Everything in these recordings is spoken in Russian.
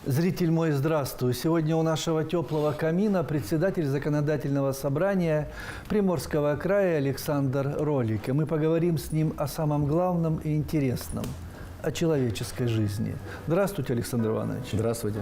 Зритель мой, здравствуй. Сегодня у нашего теплого камина председатель Законодательного собрания Приморского края Александр Ролик. И мы поговорим с ним о самом главном и интересном – о человеческой жизни. Здравствуйте, Александр Иванович. Здравствуйте.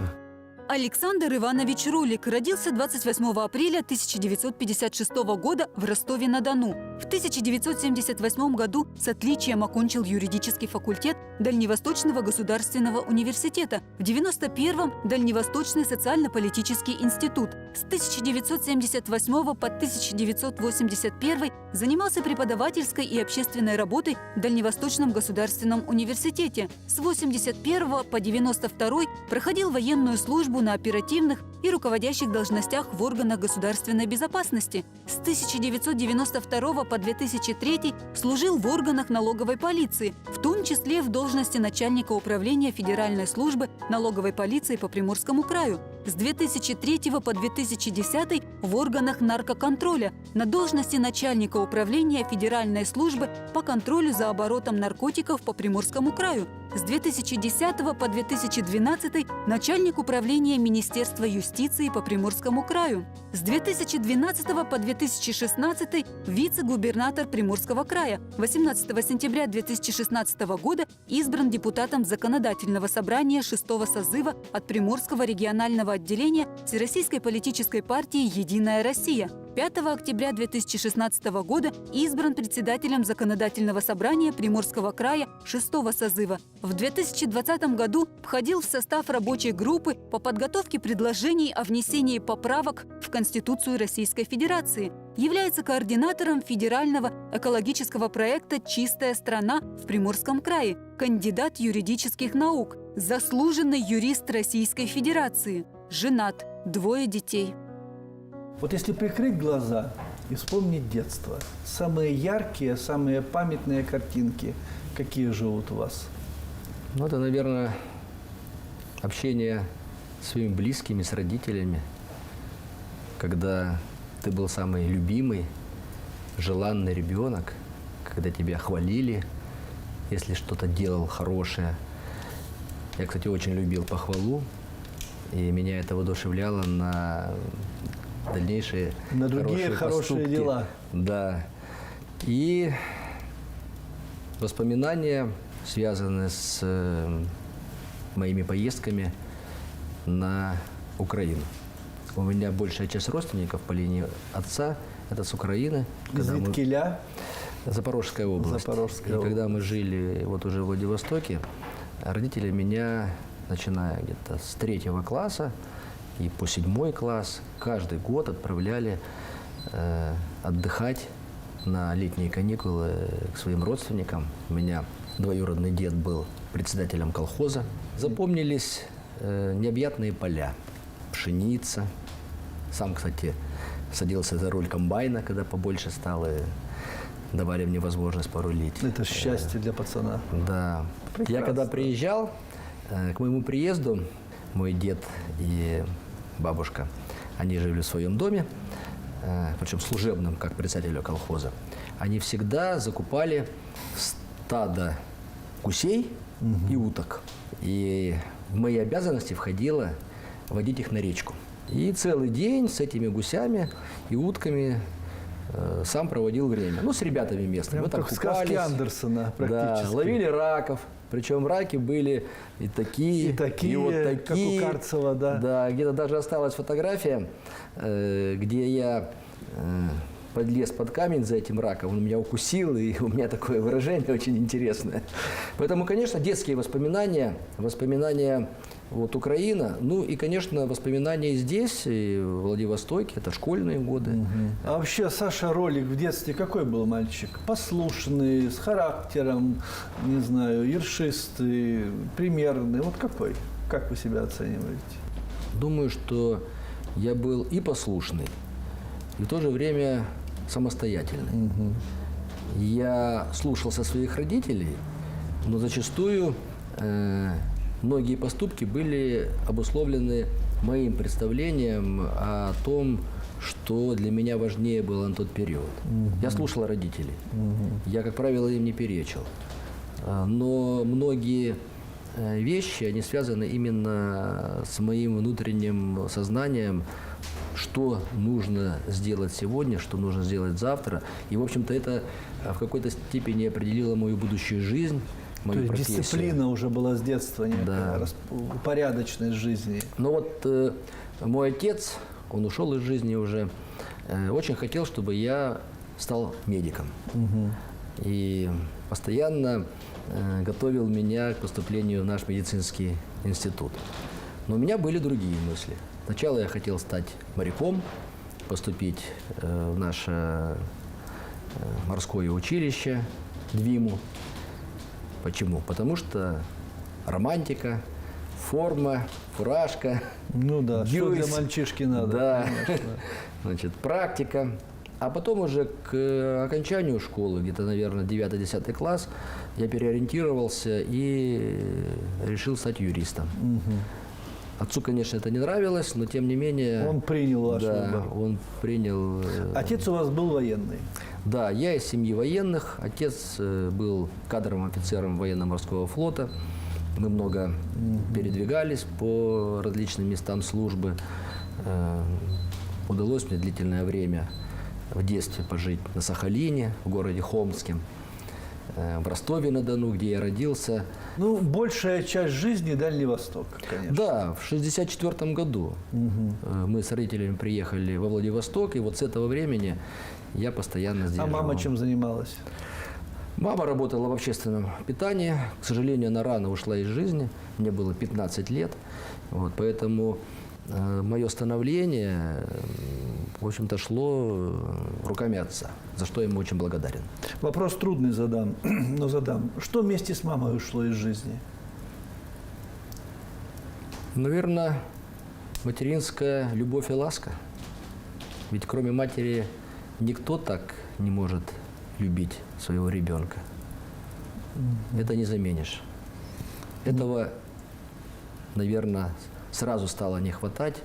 Александр Иванович Ролик родился 28 апреля 1956 года в Ростове-на-Дону. В 1978 году с отличием окончил юридический факультет Дальневосточного государственного университета, в 1991-м – Дальневосточный социально-политический институт. С 1978 по 1981 занимался преподавательской и общественной работой в Дальневосточном государственном университете. С 1981 по 1992 проходил военную службу на оперативных и руководящих должностях в органах государственной безопасности. С 1992 по 2003 служил в органах налоговой полиции, в том числе в должности начальника управления Федеральной службы налоговой полиции по Приморскому краю. С 2003 по 2010 в органах наркоконтроля на должности начальника управления Федеральной службы по контролю за оборотом наркотиков по Приморскому краю. С 2010 по 2012 начальник управления Министерства юстиции по Приморскому краю. С 2012 по 2016 вице-губернатор Приморского края. 18 сентября 2016 года избран депутатом Законодательного собрания 6-го созыва от Приморского регионального отделения Всероссийской политической партии «Единая Россия». 5 октября 2016 года избран председателем Законодательного собрания Приморского края 6-го созыва. В 2020 году входил в состав рабочей группы по подготовке предложений о внесении поправок в Конституцию Российской Федерации. Является координатором федерального экологического проекта «Чистая страна» в Приморском крае, кандидат юридических наук, заслуженный юрист Российской Федерации, женат, 2 детей. Вот если прикрыть глаза и вспомнить детство, самые яркие, самые памятные картинки, какие живут у вас? Ну, это, наверное, общение с своими близкими, с родителями, когда ты был самый любимый, желанный ребенок, когда тебя хвалили, если что-то делал хорошее. Я, кстати, очень любил похвалу, и меня это воодушевляло на дальнейшие на другие хорошие дела. Да. И воспоминания, связанные с моими поездками на Украину. У меня большая часть родственников по линии отца – это с Украины. Из Виткеля? Запорожская область. Запорожская область. Когда мы жили вот уже в Владивостоке, родители меня, начиная где-то с 3-го класса и по 7-й класс, каждый год отправляли отдыхать на летние каникулы к своим родственникам. У меня двоюродный дед был председателем колхоза. Запомнились необъятные поля, пшеница. Сам, кстати, садился за руль комбайна, когда побольше стало, давали мне возможность порулить. Это счастье для пацана. Да. Прекрасно. Я когда приезжал, к моему приезду, мой дед и бабушка, они жили в своем доме, причем служебном, как председателя колхоза. Они всегда закупали стадо гусей и уток. И в мои обязанности входило водить их на речку. И целый день с этими гусями и утками сам проводил время. Ну, с ребятами местными. Мы там как купались. Сказки Андерсона практически. Да, ловили раков. Причем раки были и такие, и вот такие. Как у Карцева, да. Да, где-то даже осталась фотография, где я подлез под камень за этим раком, он меня укусил, и у меня такое выражение очень интересное. Поэтому, конечно, детские воспоминания вот Украина, ну и, конечно, воспоминания здесь, и в Владивостоке, это школьные годы. А вообще Саша Ролик в детстве какой был мальчик? Послушный, с характером, не знаю, ершистый, примерный, вот какой? Как вы себя оцениваете? Думаю, что я был и послушный, и в то же время самостоятельный. Я слушался своих родителей, но зачастую многие поступки были обусловлены моим представлением о том, что для меня важнее было на тот период. Я слушал родителей. Я, как правило, им не перечил. но многие вещи, они связаны именно с моим внутренним сознанием, что нужно сделать сегодня, что нужно сделать завтра. И, в общем-то, это в какой-то степени определило мою будущую жизнь, То мою есть профессию. дисциплина уже была с детства, некая Да. порядочность жизни. Но вот мой отец, он ушел из жизни уже, очень хотел, чтобы я стал медиком. И постоянно готовил меня к поступлению в наш медицинский институт. Но у меня были другие мысли. Сначала я хотел стать моряком, поступить в наше морское училище ДВИМу. Почему? Потому что романтика, форма, фуражка. Ну да, что для Дюйс. мальчишки надо. Да. конечно. Значит, практика. А потом уже к окончанию школы, где-то, наверное, 9-10 класс, я переориентировался и решил стать юристом. Отцу, конечно, это не нравилось, но тем не менее... Он принял ваш да, выбор. он принял... Отец у вас был военный. Да, я из семьи военных. Отец был кадровым офицером военно-морского флота. Мы много передвигались по различным местам службы. Удалось мне длительное время в детстве пожить на Сахалине, в городе Хомске, в Ростове-на-Дону, где я родился. Ну, большая часть жизни Дальний Восток, конечно. Да, в 1964 году мы с родителями приехали во Владивосток, и вот с этого времени я постоянно здесь А мама живу. чем занималась? Мама работала в общественном питании. К сожалению, она рано ушла из жизни. Мне было 15 лет. Вот, поэтому мое становление, в общем-то, шло руками отца, за что я ему очень благодарен. Вопрос трудный задам, но задам. Что вместе с мамой ушло из жизни? Наверное, материнская любовь и ласка. Ведь кроме матери никто так не может любить своего ребенка. Это не заменишь. Этого, наверное, сразу стало не хватать.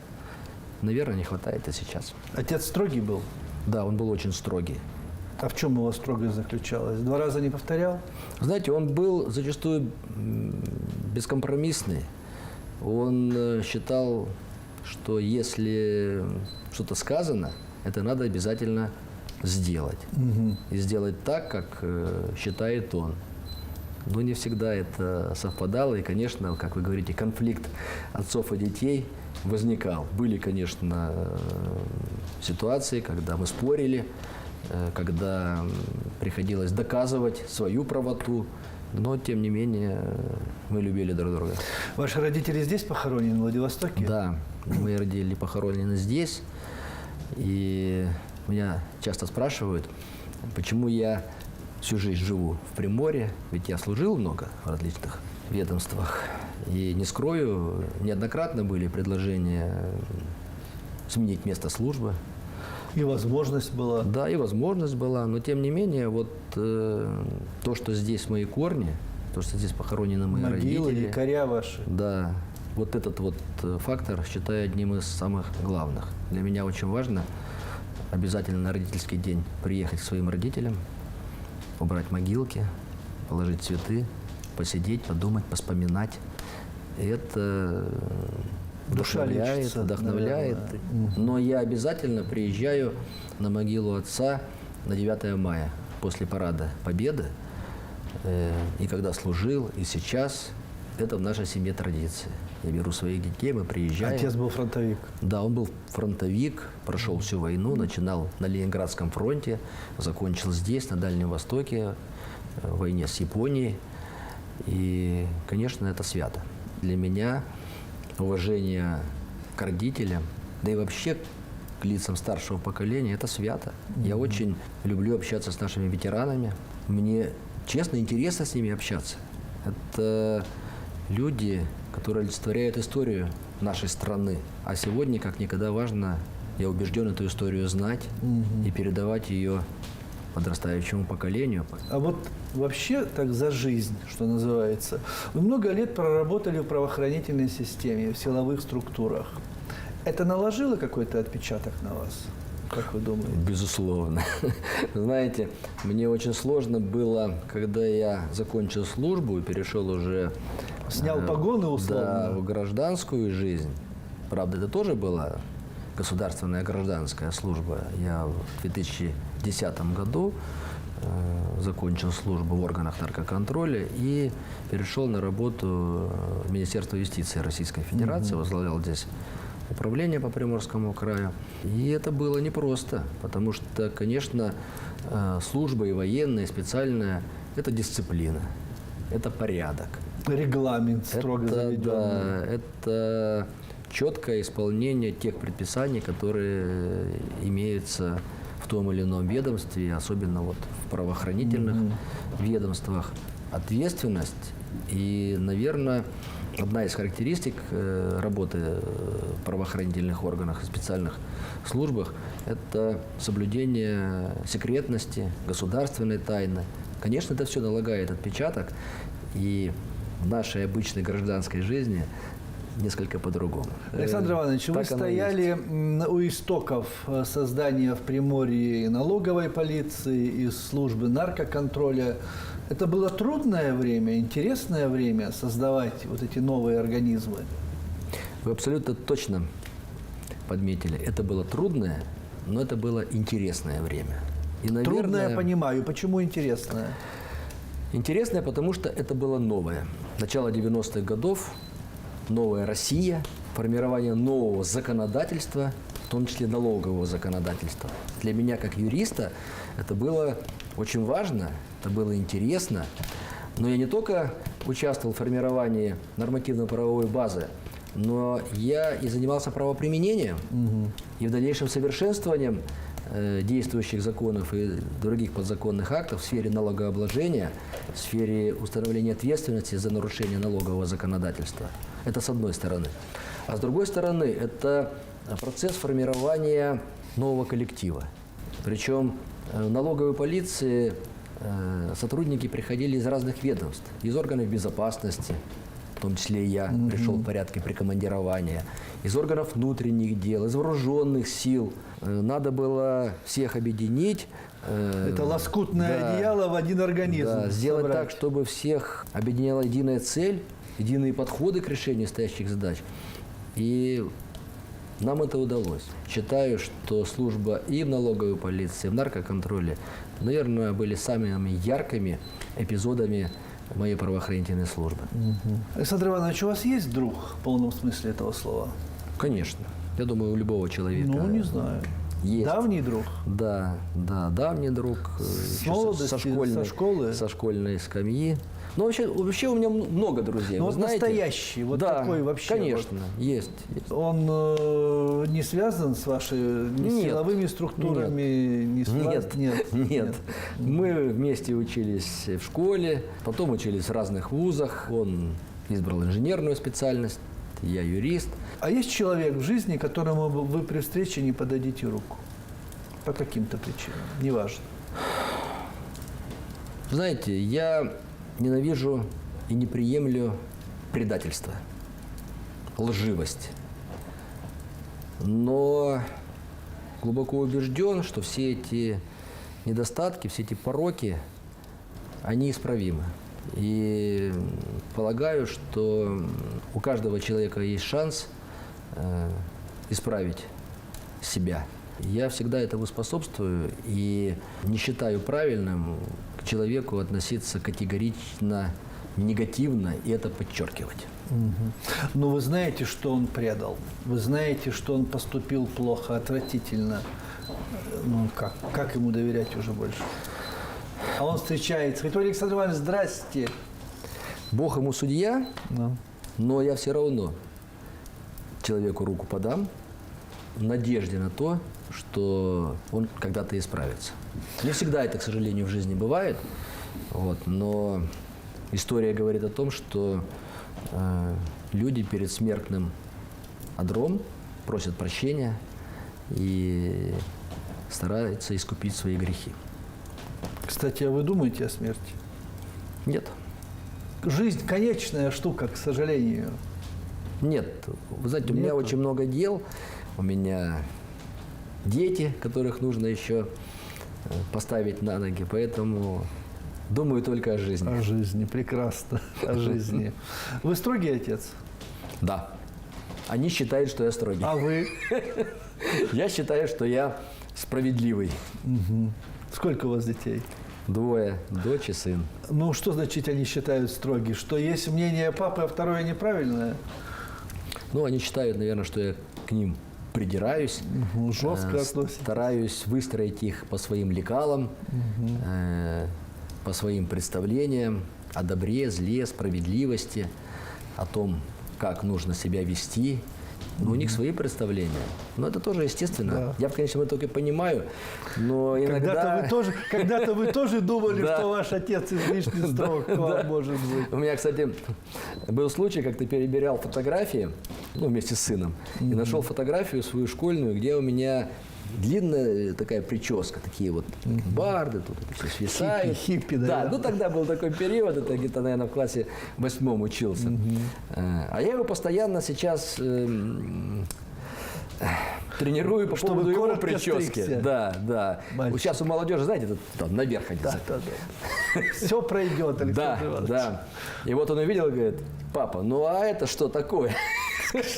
Наверное, не хватает и сейчас. Отец строгий был? Да, он был очень строгий. А в чем его строгость заключалась? 2 раза не повторял? Знаете, он был зачастую бескомпромиссный. Он считал, что если что-то сказано, это надо обязательно сделать. И сделать так, как считает он. Но не всегда это совпадало. И, конечно, как вы говорите, конфликт отцов и детей возникал. Были, конечно, ситуации, когда мы спорили, когда приходилось доказывать свою правоту. Но, тем не менее, мы любили друг друга. Ваши родители здесь похоронены, в Владивостоке? Да, мои родители похоронены здесь. И меня часто спрашивают, почему я всю жизнь живу в Приморье, ведь я служил много в различных ведомствах. И не скрою, неоднократно были предложения сменить место службы. И возможность была. Да, и возможность была, но тем не менее, вот то, что здесь мои корни, то, что здесь похоронены мои Могилы, родители. якоря ваши. Да, вот этот вот фактор считаю одним из самых главных. Для меня очень важно обязательно на родительский день приехать к своим родителям, убрать могилки, положить цветы, посидеть, подумать, поспоминать. И это Душа лечится, вдохновляет. наверное. Но я обязательно приезжаю на могилу отца на 9 мая после парада Победы. И когда служил, и сейчас, это в нашей семье традиция. Я беру своих детей, мы приезжаем. Отец был фронтовик. Да, он был фронтовик, прошел всю войну, начинал на Ленинградском фронте, закончил здесь, на Дальнем Востоке, в войне с Японией. И, конечно, это свято. Для меня уважение к родителям, да и вообще к лицам старшего поколения, это свято. Я очень люблю общаться с нашими ветеранами. Мне, честно, интересно с ними общаться. Это люди, которые олицетворяют историю нашей страны. А сегодня, как никогда, важно, я убежден, эту историю знать и передавать ее подрастающему поколению. А вот вообще так за жизнь, что называется. Вы много лет проработали в правоохранительной системе, в силовых структурах. Это наложило какой-то отпечаток на вас? как вы думаете? Безусловно. Знаете, мне очень сложно было, когда я закончил службу и перешел уже... Снял погоны условно? Да, в гражданскую жизнь. Правда, это тоже была государственная гражданская служба. Я в 2010 году закончил службу в органах наркоконтроля и перешел на работу в Министерство юстиции Российской Федерации, возглавлял здесь управление по Приморскому краю. И это было непросто, потому что, конечно, служба и военная, и специальная – это дисциплина, это порядок. Регламент строго заведенный. Да, это четкое исполнение тех предписаний, которые имеются в том или ином ведомстве, особенно вот в правоохранительных ведомствах. Ответственность и, наверное, одна из характеристик работы в правоохранительных органах и специальных службах – это соблюдение секретности, государственной тайны. Конечно, это все налагает отпечаток, и в нашей обычной гражданской жизни несколько по-другому. Александр Иванович, вы Так оно и есть. стояли у истоков создания в Приморье и налоговой полиции, и службы наркоконтроля. Это было трудное время, интересное время создавать вот эти новые организмы? Вы абсолютно точно подметили. Это было трудное, но это было интересное время. И, наверное, Трудное, понимаю. Почему интересное? Интересное, потому что это было новое. Начало 90-х годов, новая Россия, формирование нового законодательства, в том числе налогового законодательства. Для меня, как юриста, это было очень важно, это было интересно. Но я не только участвовал в формировании нормативно-правовой базы, но я и занимался правоприменением и в дальнейшем совершенствованием действующих законов и других подзаконных актов в сфере налогообложения, в сфере установления ответственности за нарушение налогового законодательства. Это с одной стороны. А с другой стороны, это процесс формирования нового коллектива. Причем в налоговой полиции сотрудники приходили из разных ведомств, из органов безопасности, в том числе и я пришел в порядке прикомандирования, из органов внутренних дел, из вооруженных сил. Надо было всех объединить. Это лоскутное одеяло в один организм. Да, сделать собрать. так, чтобы всех объединяла единая цель, единые подходы к решению стоящих задач. И нам это удалось. Считаю, что служба и в налоговой полиции, и в наркоконтроле, наверное, были самыми яркими эпизодами моей правоохранительной службы. Александр Иванович, у вас есть друг в полном смысле этого слова? Конечно. Я думаю, у любого человека. Ну, не знаю. Есть. Давний друг? Да, давний друг. С еще молодости, со школы? Со школьной скамьи. Ну, вообще у меня много друзей. Ну, вы вот знаете? Настоящий, вот да, такой вообще. Конечно, вот. есть. Он не связан с вашими силовыми структурами? Нет. Мы вместе учились в школе, потом учились в разных вузах. Он избрал инженерную специальность, я юрист. А есть человек в жизни, которому вы при встрече не подадите руку? По каким-то причинам, неважно. Знаете, я ненавижу и не приемлю предательство, лживость. Но глубоко убежден, что все эти недостатки, все эти пороки, они исправимы. И полагаю, что у каждого человека есть шанс исправить себя. Я всегда этому способствую и не считаю правильным к человеку относиться категорично негативно и это подчеркивать. Но вы знаете, что он предал. Вы знаете, что он поступил плохо, отвратительно. Ну как ему доверять уже больше? А он встречается. Говорит: Александр Иванович, здрасте. Бог ему судья, Ну. но я все равно человеку руку подам в надежде на то, что он когда-то исправится. Не всегда это, к сожалению, в жизни бывает, но история говорит о том, что люди перед смертным одром просят прощения и стараются искупить свои грехи. Кстати, а вы думаете о смерти? Нет. Жизнь конечная штука, к сожалению. Нет. Вы знаете, у меня очень много дел. У меня дети, которых нужно еще поставить на ноги. Поэтому думаю только о жизни. О жизни, прекрасно, о жизни. Вы строгий отец? Да. Они считают, что я строгий. А вы? Я считаю, что я справедливый. Сколько у вас детей? 2, дочь и сын. Ну, что значит они считают строгий? Что есть мнение папы, а второе неправильное? Ну, они считают, наверное, что я к ним придираюсь. Жестко относитесь. Стараюсь выстроить их по своим лекалам, по своим представлениям о добре, зле, справедливости, о том, как нужно себя вести. Но у них свои представления. Но это тоже естественно. Да. Я в конечном итоге понимаю, но иногда... Когда-то вы тоже думали, Да. что ваш отец излишне строг к вам, может быть. У меня, кстати, был случай, как-то перебирал фотографии, ну, вместе с сыном, и нашел фотографию свою школьную, где у меня длинная такая прическа, такие вот барды, тут это все свисает. Хиппи, Да, наверное. ну тогда был такой период, это где-то, наверное, в классе 8 учился. А я его постоянно сейчас тренирую по Чтобы поводу его коротко прически. стригся. Да, да. Мальчик. Вот сейчас у молодежи, знаете, это там наверх они Да. Все пройдет, Александр да, Иванович. да. И вот он увидел и говорит: папа, ну а это что такое?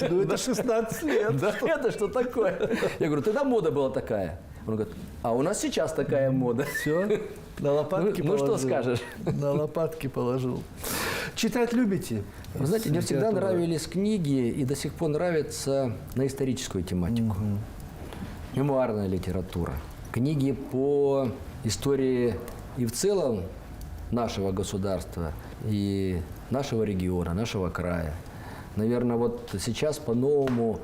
Ну, это 16 лет. Да, это что такое? Я говорю, тогда мода была такая. Он говорит, а у нас сейчас такая мода. Все, на лопатки Ну, положил. что скажешь? На лопатки положил. Читать любите? Вы знаете, мне всегда Литература. нравились книги и до сих пор нравятся на историческую тематику. Мемуарная литература. Книги по истории и в целом нашего государства, и нашего региона, нашего края. Наверное, вот сейчас по-новому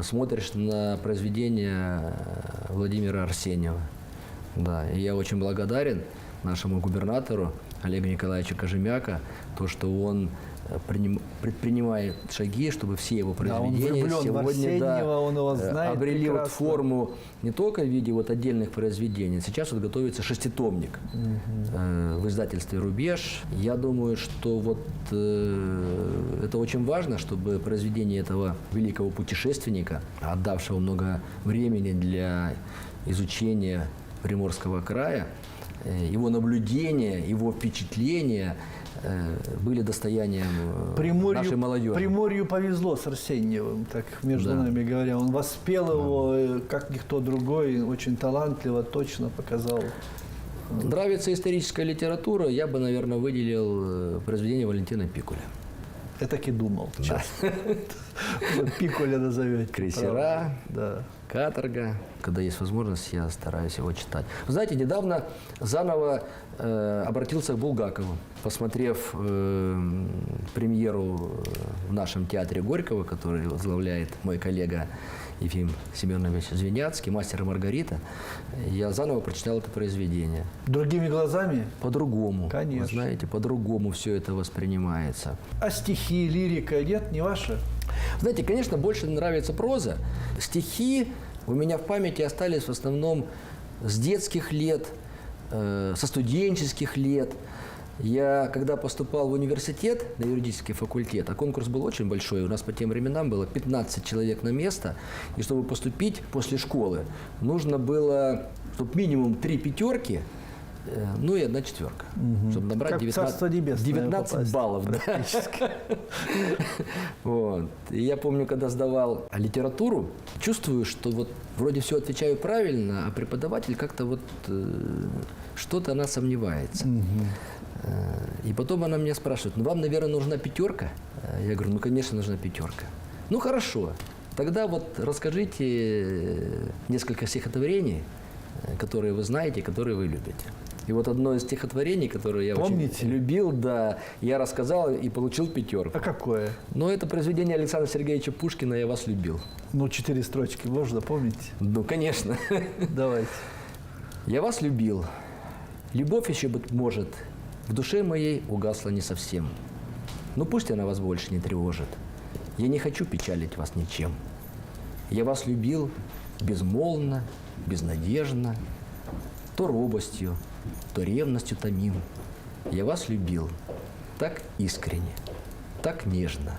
смотришь на произведения Владимира Арсеньева. Да, и я очень благодарен нашему губернатору Олегу Николаевичу Кожемяка, то, что он предпринимает шаги, чтобы все его Да, он произведения влюблен в сегодня Арсеньева, он его знает обрели вот прекрасно. форму не только в виде вот отдельных произведений. Сейчас вот готовится 6-томник в издательстве «Рубеж». Я думаю, что вот это очень важно, чтобы произведение этого великого путешественника, отдавшего много времени для изучения Приморского края, его наблюдения, его впечатления были достоянием нашей молодежи. Приморью повезло с Арсеньевым, так между Да. нами говоря. Он воспел его, как никто другой, очень талантливо, точно показал. Нравится историческая литература, я бы, наверное, выделил произведение Валентина Пикуля. Я так и думал. честно. Пикуля назовете. «Крейсера», правда. Да. «Каторга». Когда есть возможность, я стараюсь его читать. Вы знаете, недавно заново обратился к Булгакову, посмотрев премьеру в нашем театре Горького, который возглавляет мой коллега Ефим Семенович Звеняцкий, «Мастер и Маргарита». Я заново прочитал это произведение. Другими глазами? По-другому. Конечно. Вы знаете, по-другому все это воспринимается. А стихи, лирика нет, не ваши? Знаете, конечно, больше нравится проза. Стихи у меня в памяти остались в основном с детских лет, со студенческих лет. Я, когда поступал в университет, на юридический факультет, а конкурс был очень большой, у нас по тем временам было 15 человек на место, и чтобы поступить после школы, нужно было, чтобы минимум 3 пятерки, ну и 1 четверка, чтобы набрать Как в Царство Небесное 19 попасть, баллов. Да. Вот. И я помню, когда сдавал литературу, чувствую, что вот вроде все отвечаю правильно, а преподаватель как-то вот что-то она сомневается. И потом она меня спрашивает, ну вам, наверное, нужна 5? Я говорю, ну, конечно, нужна 5. Ну, хорошо. Тогда вот расскажите несколько стихотворений, которые вы знаете, которые вы любите. И вот одно из стихотворений, которое я Помните? очень любил, да, я рассказал и получил 5. А какое? Но это произведение Александра Сергеевича Пушкина «Я вас любил». Ну, 4 строчки можно, помните? Ну, конечно. Давайте. «Я вас любил. Любовь еще, быть может, в душе моей угасла не совсем. Но пусть она вас больше не тревожит. Я не хочу печалить вас ничем. Я вас любил безмолвно, безнадежно, то робостью, то ревностью томим. Я вас любил так искренне, так нежно,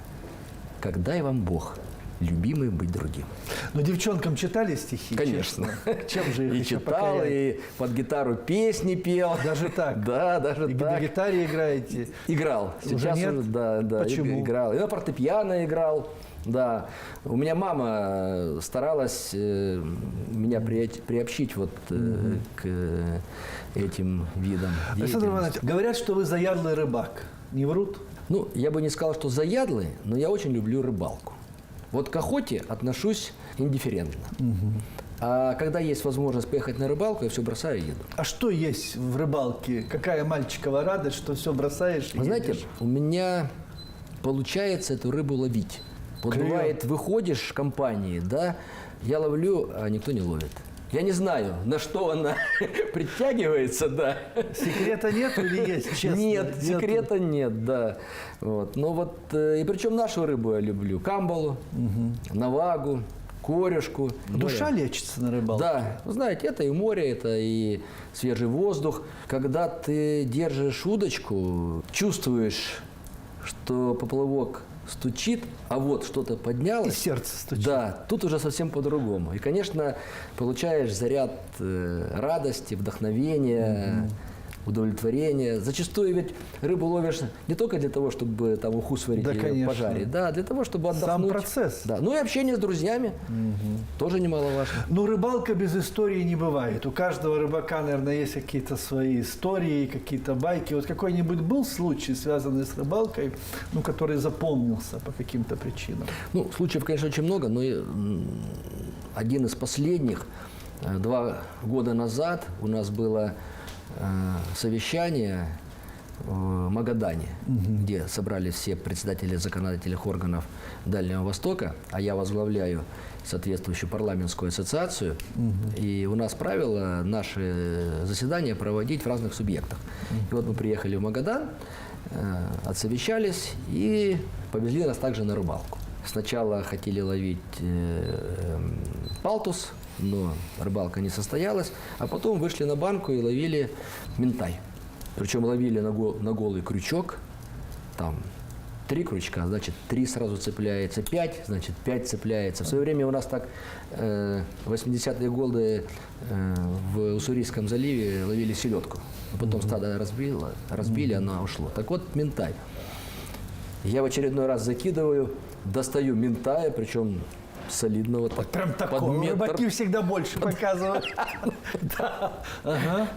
как дай вам Бог любимый быть другим. Но девчонкам читали стихи? Конечно. честно? Чем же их И еще читал, покорять? и под гитару песни пел. Даже так? Да, даже И так. на гитаре играете? Играл. Уже Сейчас нет? уже, да, Почему? играл. И на фортепиано играл. Да. У меня мама старалась меня приобщить вот к этим видам Александр деятельности. Иванович, говорят, что вы заядлый рыбак. Не врут? Ну, я бы не сказал, что заядлый, но я очень люблю рыбалку. Вот к охоте отношусь индифферентно. А когда есть возможность поехать на рыбалку, я все бросаю и еду. А что есть в рыбалке? Какая мальчикова радость, что все бросаешь и Вы знаете, едешь? у меня получается эту рыбу ловить. Вот Клёво. бывает, выходишь в компании, да, я ловлю, а никто не ловит. Я не знаю, на что она притягивается, да. Секрета нет или есть? Честно? Нет, Нету? секрета нет, да. Вот. Но вот, и причем нашу рыбу я люблю. Камбалу, навагу, корюшку. Душа Море. лечится на рыбалке? Да, вы знаете, это и море, это и свежий воздух. Когда ты держишь удочку, чувствуешь, что поплавок стучит, а вот что-то И поднялось. сердце стучит. Да, тут уже совсем по-другому. И, конечно, получаешь заряд радости, вдохновения, удовлетворения. Зачастую ведь рыбу ловишь не только для того, чтобы там уху сварить Да, или конечно. пожарить, да, для того, чтобы отдохнуть. Сам процесс. Да. Ну и общение с друзьями тоже немаловажно. Но рыбалка без истории не бывает. У каждого рыбака, наверное, есть какие-то свои истории, какие-то байки. Вот какой-нибудь был случай, связанный с рыбалкой, ну, который запомнился по каким-то причинам? Ну, случаев, конечно, очень много, но один из последних, 2 года назад у нас было совещание в Магадане, где собрались все председатели законодательных органов Дальнего Востока, а я возглавляю соответствующую парламентскую ассоциацию. И у нас правило наши заседания проводить в разных субъектах. И вот мы приехали в Магадан, отсовещались и повезли нас также на рыбалку. Сначала хотели ловить палтус, но рыбалка не состоялась, а потом вышли на банку и ловили минтай. Причем ловили на голый крючок, там 3 крючка, значит 3 сразу цепляется, 5, значит 5 цепляется. В свое время у нас так 80-е годы в Уссурийском заливе ловили селедку. Потом стадо разбили, она ушло. Так вот, минтай. Я в очередной раз закидываю, достаю минтая, причем солидного. Вот прям под такого. метр. Рыбаки всегда больше показывают. Да. Ага.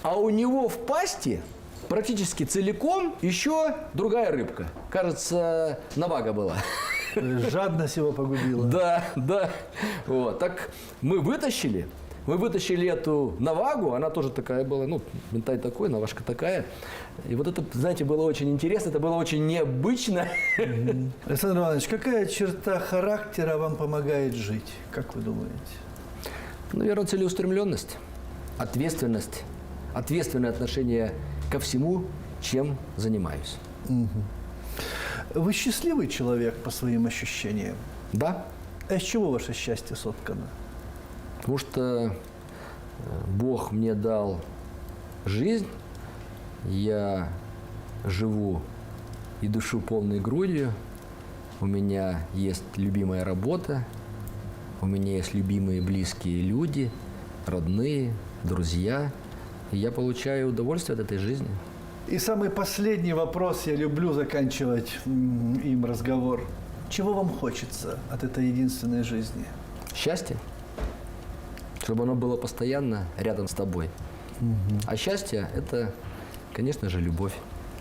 А у него в пасти практически целиком еще другая рыбка. Кажется, навага была. Жадность его погубила. Да, да. Вот. Так мы вытащили эту навагу, она тоже такая была, ну, минтай такой, наважка такая. И вот это, знаете, было очень интересно, это было очень необычно. Александр Иванович, какая черта характера вам помогает жить? Как вы думаете? Наверное, целеустремленность, ответственность, ответственное отношение ко всему, чем занимаюсь. Вы счастливый человек по своим ощущениям? Да, А из чего ваше счастье соткано? потому что Бог мне дал жизнь, я живу и дышу полной грудью, у меня есть любимая работа, у меня есть любимые близкие люди, родные, друзья, и я получаю удовольствие от этой жизни. И самый последний вопрос, я люблю заканчивать им разговор. Чего вам хочется от этой единственной жизни? Счастье, чтобы оно было постоянно рядом с тобой. А счастье – это, конечно же, любовь.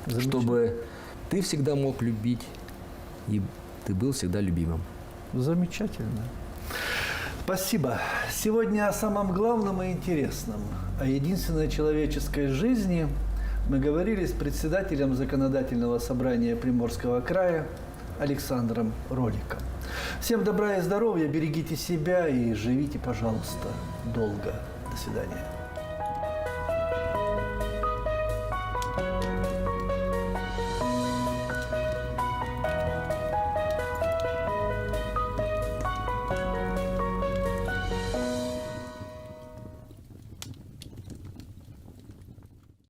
Замечательно. Чтобы ты всегда мог любить, и ты был всегда любимым. Замечательно. Спасибо. Сегодня о самом главном и интересном, о единственной человеческой жизни мы говорили с председателем Законодательного собрания Приморского края Александром Роликом. Всем добра и здоровья, берегите себя и живите, пожалуйста, долго. До свидания.